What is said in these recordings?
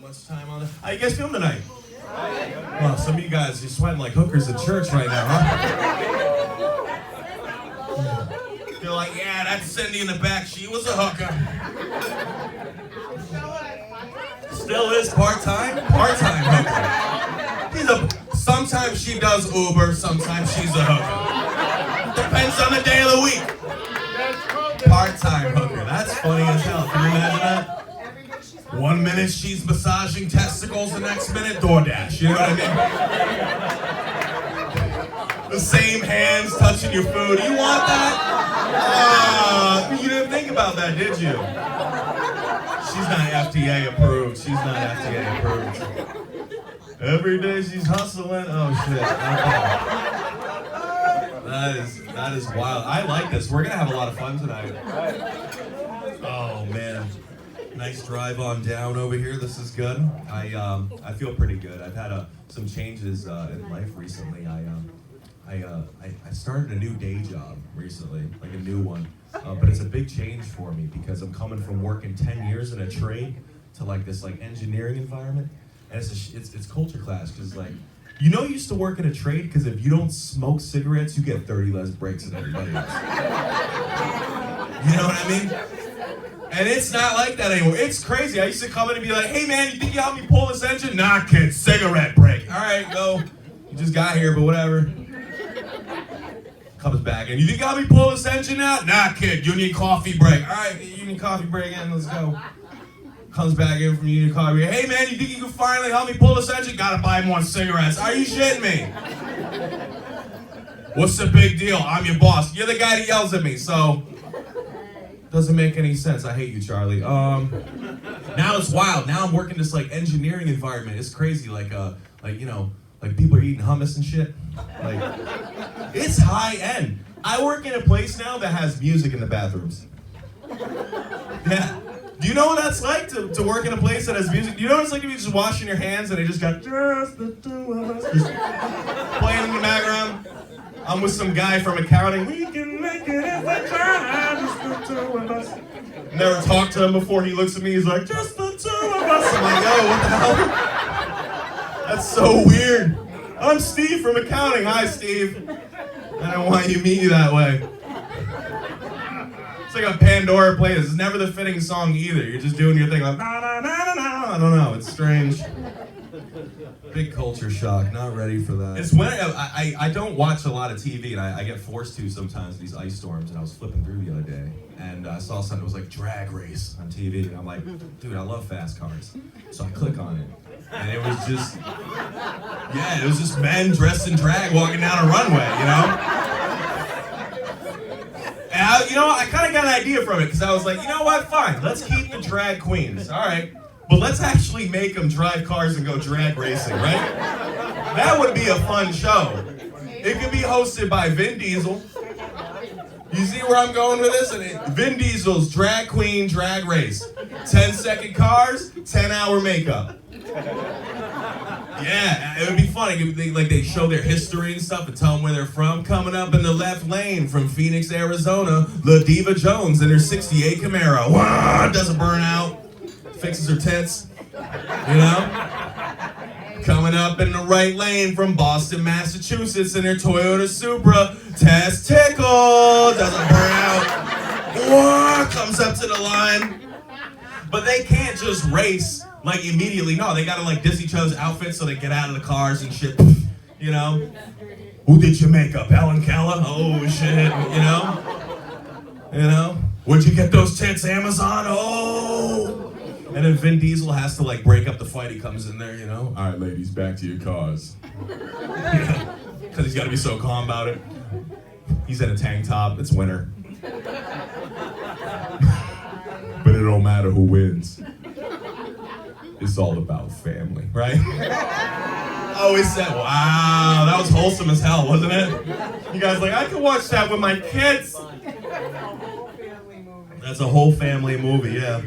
much time on it. How you guys feeling tonight? Well, some of you guys, you're sweating like hookers at church right now, huh? You're like, yeah, that's Cindy in the back. She was a hooker. Still is part-time? Part-time hooker. Sometimes she does Uber, sometimes she's a hooker. Depends on the day of the week. Part-time hooker. That's funny as hell. Can you imagine that? 1 minute she's massaging testicles, the next minute DoorDash. You know what I mean? The same hands touching your food. You want that? You didn't think about that, did you? She's not FDA approved. She's not FDA approved. Every day she's hustling. Oh shit. Okay. That is wild. I like this. We're gonna have a lot of fun tonight. Oh man. Nice drive on down over here. This is good. I feel pretty good. I've had some changes in life recently. I started a new day job recently, like a new one. But it's a big change for me because I'm coming from working 10 years in a trade to like this like engineering environment, and it's culture clash because like you used to work in a trade because if you don't smoke cigarettes you get 30 less breaks than everybody else. You know what I mean? And it's not like that anymore. It's crazy. I used to come in and be like, hey man, you think you help me pull this engine? Nah kid, cigarette break. All right, go. You just got here, but whatever. Comes back and you think I'll be pulling this engine out? Nah, kid, you need coffee break. All right, you need coffee break in, let's go. Comes back in from union coffee break. Hey man, you think you can finally help me pull this engine? Gotta buy more cigarettes. Are you shitting me? What's the big deal? I'm your boss. You're the guy that yells at me, so doesn't make any sense. I hate you, Charlie. Now it's wild. Now I'm working this like engineering environment. It's crazy. Like people are eating hummus and shit. Like, it's high end. I work in a place now that has music in the bathrooms. Yeah. Do you know what that's like to work in a place that has music? Do you know what it's like to be just washing your hands and they just got just the two of us just playing in the background? I'm with some guy from accounting. We can make it if we try, just the two of us. Never talked to him before. He looks at me, he's like, just the two of us. I'm like, oh, what the hell? That's so weird. I'm Steve from accounting. Hi, Steve. I don't want you to meet you that way. It's like a Pandora playlist. It's never the fitting song either. You're just doing your thing like, na na na na na. I don't know. It's strange. Big culture shock. Not ready for that. It's when I don't watch a lot of TV, and I get forced to sometimes these ice storms. And I was flipping through the other day, and I saw something that was like drag race on TV, and I'm like, dude, I love fast cars. So I click on it. And it was just men dressed in drag walking down a runway, you know? And I kind of got an idea from it, because I was like, you know what, fine, let's keep the drag queens, all right, but let's actually make them drive cars and go drag racing, right? That would be a fun show. It could be hosted by Vin Diesel. You see where I'm going with this? And Vin Diesel's drag queen drag race. 10-second cars, 10-hour makeup. Yeah, it would be funny. They show their history and stuff and tell them where they're from. Coming up in the left lane from Phoenix, Arizona, La Diva Jones in her 68 Camaro. Wah, doesn't burn out. Fixes her tits. You know? Coming up in the right lane from Boston, Massachusetts in her Toyota Supra. Testicle. Doesn't burn out. Wah, comes up to the line. But they can't just race like immediately. No, they gotta like diss each other's outfits so they get out of the cars and shit. You know? Who did your makeup? Helen Keller? Oh shit, you know? You know? Where'd you get those tits? Amazon? Oh! And then Vin Diesel has to like break up the fight. He comes in there, you know? All right, ladies, back to your cars. Yeah. Because he's gotta be so calm about it. He's in a tank top. It's winter. But it don't matter who wins. It's all about family, right? Oh, he said, wow, that was wholesome as hell, wasn't it? You guys like, I could watch that with my kids. That's a whole family movie, yeah.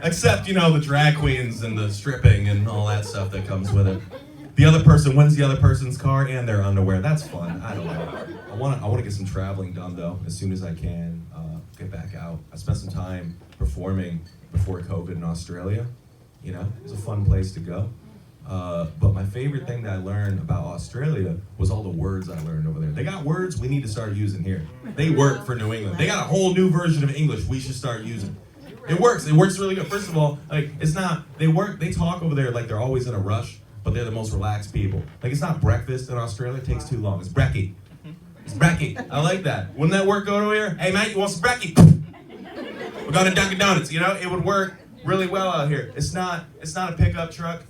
Except, the drag queens and the stripping and all that stuff that comes with it. The other person wins the other person's car and their underwear. That's fun. I don't know. I want to get some traveling done though, as soon as I can. Get back out. I spent some time performing before COVID in Australia. You know, it was a fun place to go. But my favorite thing that I learned about Australia was all the words I learned over there. They got words we need to start using here. They work for New England. They got a whole new version of English we should start using. It works really good. First of all, like, it's not, they talk over there like they're always in a rush, but they're the most relaxed people. Like, it's not breakfast in Australia, it takes too long. It's brekkie. It's brekkie. I like that. Wouldn't that work over here? Hey, mate, you want some brekkie? We're going to Dunkin' Donuts, you know? It would work really well out here. It's not a pickup truck.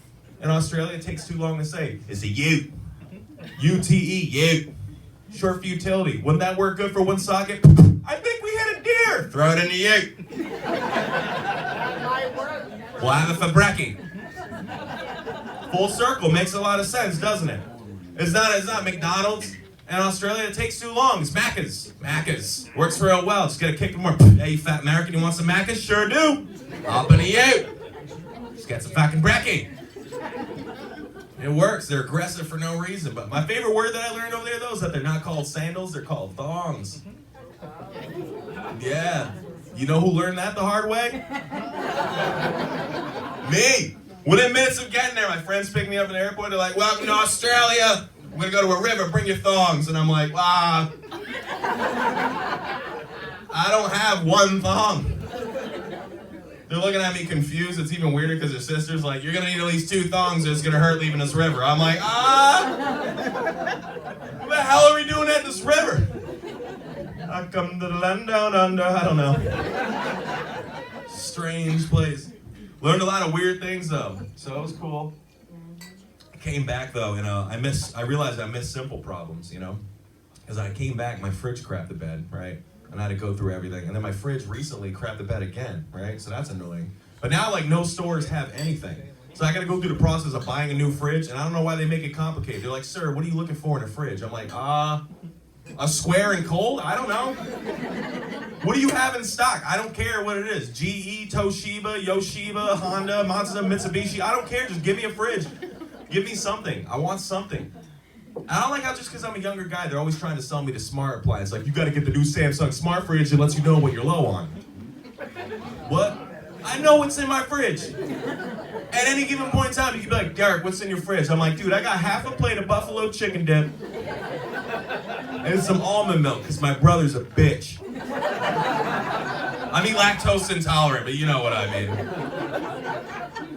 In Australia, it takes too long to say. It's a ute. U-T-E, ute. Short for utility. Wouldn't that work good for one socket? I think we hit a deer. Throw it in the ute. We'll have it for brekkie. Full circle. Makes a lot of sense, doesn't it? It's not McDonald's. In Australia, it takes too long. It's Macca's. Macca's. Works real well. Just gotta kick them more. Hey, you fat American, you want some Macca's? Sure do. Hop in the ute. Just get some fucking brekkie. It works. They're aggressive for no reason. But my favorite word that I learned over there, though, is that they're not called sandals. They're called thongs. Yeah. You know who learned that the hard way? Me. Within minutes of getting there, my friends picked me up in the airport. They're like, welcome to Australia. We're going to go to a river. Bring your thongs. And I'm like, I don't have one thong. They're looking at me confused. It's even weirder because their sister's like, you're going to need at least 2 thongs or it's going to hurt leaving this river. I'm like, what the hell are we doing at this river? I come to the land down under. I don't know. Strange place. Learned a lot of weird things, though. So it was cool. I came back, though, and I realized I missed simple problems, you know? Because I came back, my fridge crapped the bed, right? And I had to go through everything. And then my fridge recently crapped the bed again, right? So that's annoying. But now, like, no stores have anything. So I got to go through the process of buying a new fridge, and I don't know why they make it complicated. They're like, sir, what are you looking for in a fridge? I'm like, a square and cold? I don't know. What do you have in stock? I don't care what it is. GE, Toshiba, Yoshiba, Honda, Mazda, Mitsubishi. I don't care. Just give me a fridge. Give me something. I want something. I don't like how just because I'm a younger guy, they're always trying to sell me the smart appliance. Like, you got to get the new Samsung smart fridge. It lets you know what you're low on. What? I know what's in my fridge. At any given point in time, you can be like, Derrick, what's in your fridge? I'm like, dude, I got half a plate of buffalo chicken dip and some almond milk because my brother's a bitch. I mean lactose intolerant, but you know what I mean.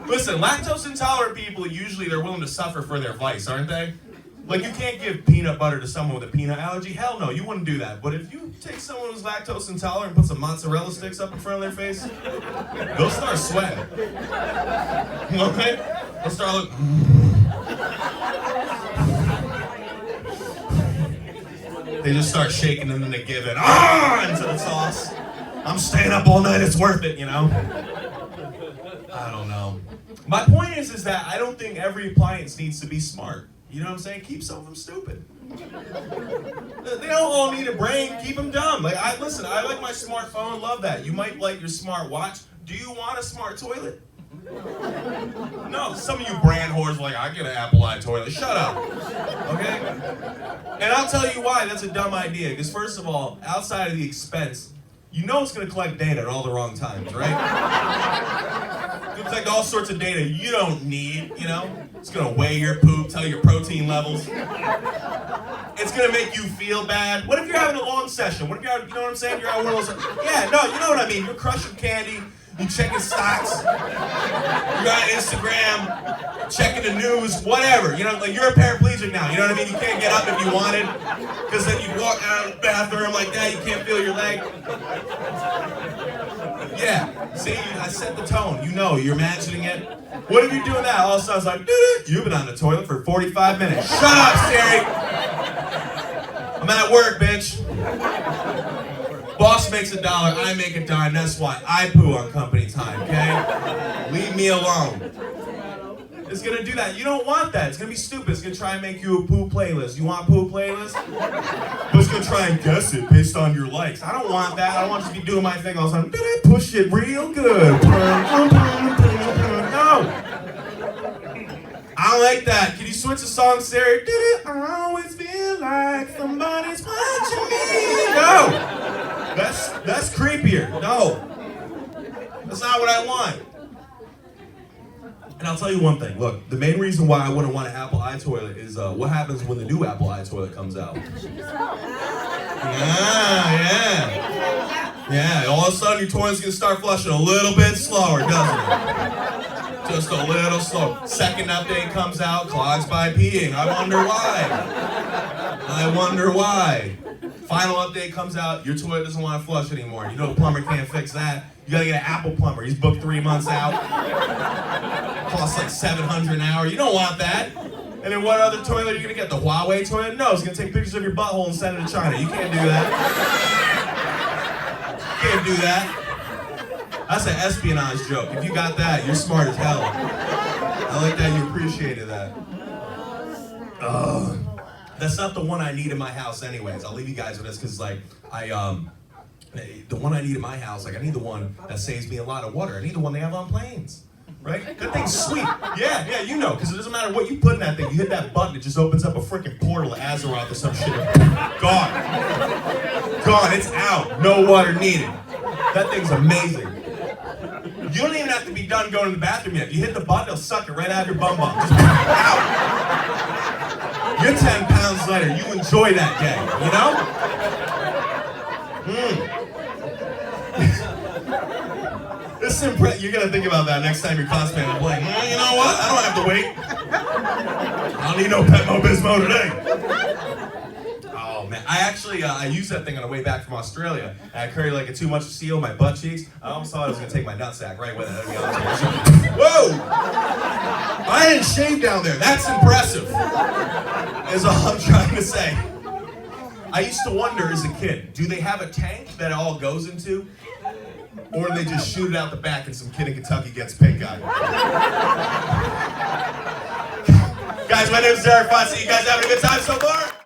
Listen, lactose intolerant people, usually they're willing to suffer for their vice, aren't they? Like, you can't give peanut butter to someone with a peanut allergy. Hell no, you wouldn't do that. But if you take someone who's lactose intolerant and put some mozzarella sticks up in front of their face, they'll start sweating. Okay? They'll start looking. They just start shaking and then they give it into the sauce. I'm staying up all night, it's worth it, you know? I don't know. My point is that I don't think every appliance needs to be smart. You know what I'm saying? Keep some of them stupid. They don't all need a brain. Keep them dumb. Like, listen, I like my smartphone. Love that. You might like your smart watch. Do you want a smart toilet? No, some of you brand whores are like, I get an Apple toilet. Shut up. Okay? And I'll tell you why that's a dumb idea. Because first of all, outside of the expense, you know it's going to collect data at all the wrong times, right? It's going to collect all sorts of data you don't need, you know? It's going to weigh your poop, tell your protein levels. It's going to make you feel bad. What if you're having a long session? What if you're, you know what I'm saying? You're out one of those, yeah, no, you know what I mean. You're crushing candy. You checking stocks. You're on Instagram, checking the news, whatever. You know, like, you're a paraplegic now. You know what I mean? You can't get up if you wanted. Because then you walk out of the bathroom like that. You can't feel your leg. Yeah. See, I set the tone. You know, you're imagining it. What if you're doing that? All of a sudden, it's like, you've been on the toilet for 45 minutes. Shut up, Siri. I'm at work, bitch. Boss makes $1, I make $10. That's why I poo on company time, okay? Leave me alone. It's gonna do that. You don't want that. It's gonna be stupid. It's gonna try and make you a poo playlist. You want a poo playlist? But it's gonna try and guess it based on your likes. I don't want that. I don't want to just be doing my thing all the time. Did I push it real good? No. I don't like that. Can you switch the song, Siri? Did it always feel like somebody's watching me? No. That's creepier. No. That's not what I want. And I'll tell you one thing. Look, the main reason why I wouldn't want an Apple iToilet is what happens when the new Apple iToilet comes out. Yeah. All of a sudden, your toilet's gonna start flushing a little bit slower, doesn't it? Just a little slow. Second update comes out, clogs by peeing. I wonder why. Final update comes out, your toilet doesn't want to flush anymore. You know the plumber can't fix that. You gotta get an Apple plumber. He's booked 3 months out. Costs like $700 an hour. You don't want that. And then what other toilet are you gonna get? The Huawei toilet? No, it's gonna take pictures of your butthole and send it to China. You can't do that. You can't do that. That's an espionage joke. If you got that, you're smart as hell. I like that you appreciated that. That's not the one I need in my house anyways. I'll leave you guys with this because like the one I need in my house, like I need the one that saves me a lot of water. I need the one they have on planes. Right? That thing's sweet. Yeah, you know, because it doesn't matter what you put in that thing. You hit that button, it just opens up a freaking portal to Azeroth or some shit. Gone, it's out. No water needed. That thing's amazing. You don't even have to be done going to the bathroom yet. If you hit the button, it'll suck it right out of your bum bum. Just out. You're 10 pounds lighter. You enjoy that day, you know? You're gonna think about that next time you're constipated. I'm like, you know what? I don't have to wait. I don't need no Pepto Bismol today. Oh man, I used that thing on the way back from Australia. And I carried like a too much seal in my butt cheeks. I almost thought I was gonna take my nutsack right with it. Whoa! I didn't shave down there. That's impressive. Is all I'm trying to say. I used to wonder as a kid, do they have a tank that it all goes into? Or do they just shoot it out the back and some kid in Kentucky gets pink eye? Guys, my name is Derrick Fonseca. You guys having a good time so far?